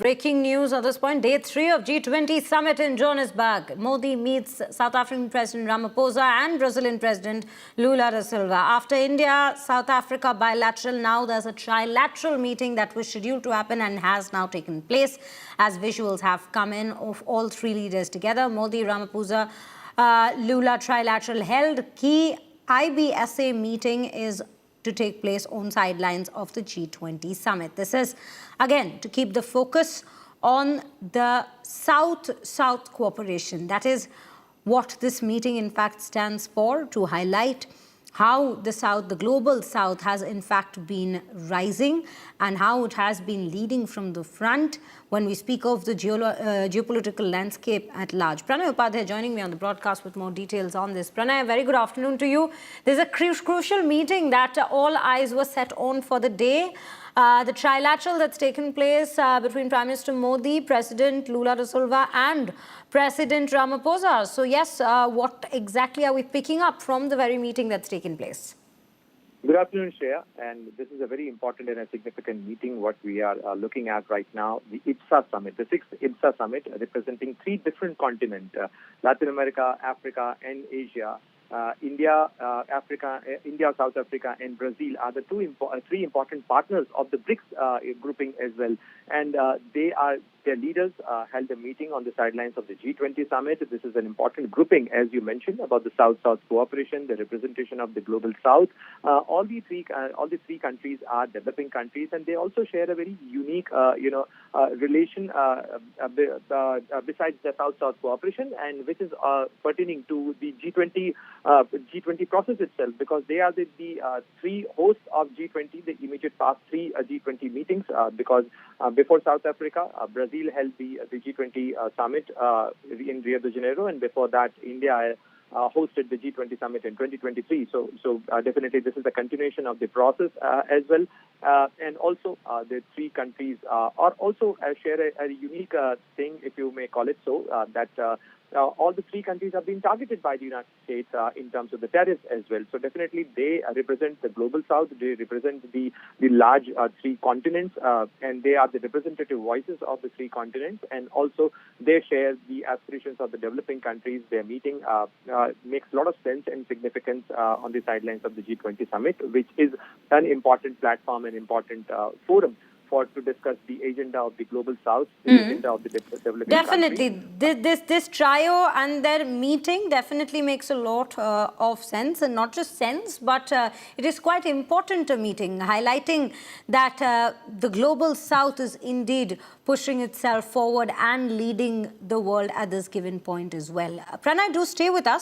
Breaking news at this point, day 3 of G20 summit in Johannesburg. Modi meets South African President Ramaphosa and Brazilian President Lula da Silva. After India-South Africa bilateral, now there's a trilateral meeting that was scheduled to happen and has now taken place, as visuals have come in of all three leaders together. Modi, Ramaphosa, Lula trilateral held. Key IBSA meeting is to take place on sidelines of the G20 summit. This is, again, to keep the focus on the South-South cooperation. That is what this meeting, in fact, stands for, to highlight how the South, the global South, has in fact been rising and how it has been leading from the front when we speak of the geopolitical landscape at large. Pranay Upadhyay joining me on the broadcast with more details on this. Pranay, a very good afternoon to you. There's a crucial meeting that all eyes were set on for the day. The trilateral that's taken place between Prime Minister Modi, President Lula da Silva and President Ramaphosa. So yes, what exactly are we picking up from the very meeting that's taken place? Good afternoon, Shreya. And this is a very important and a significant meeting, what we are looking at right now, the IBSA Summit, the 6th IBSA Summit, representing three different continents, Latin America, Africa and Asia. India, South Africa, and Brazil are the three important partners of the BRICS grouping as well. And their leaders held a meeting on the sidelines of the G20 summit. This is an important grouping, as you mentioned, about the South-South cooperation, the representation of the global South. All the three countries are developing countries, and they also share a very unique, relation besides the South-South cooperation, and which is pertaining to the G20 process itself, because they are the three hosts of G20, the immediate past three G20 meetings, because before South Africa, Brazil held the G20 summit in Rio de Janeiro, and before that, India hosted the G20 summit in 2023. So definitely this is a continuation of the process as well. And also the three countries are also share a unique thing, if you may call it so, that all the three countries have been targeted by the United States in terms of the tariffs as well. So definitely they represent the global South, they represent the large three continents, and they are the representative voices of the three continents, and also they share the aspirations of the developing countries. Their meeting makes a lot of sense and significance on the sidelines of the G20 summit, which is an important platform, an important forum to discuss the agenda of the global South, the agenda of the developing Definitely. countries. This trio and their meeting definitely makes a lot of sense, and not just sense, but it is quite important a meeting, highlighting that the global South is indeed pushing itself forward and leading the world at this given point as well. Pranay, do stay with us.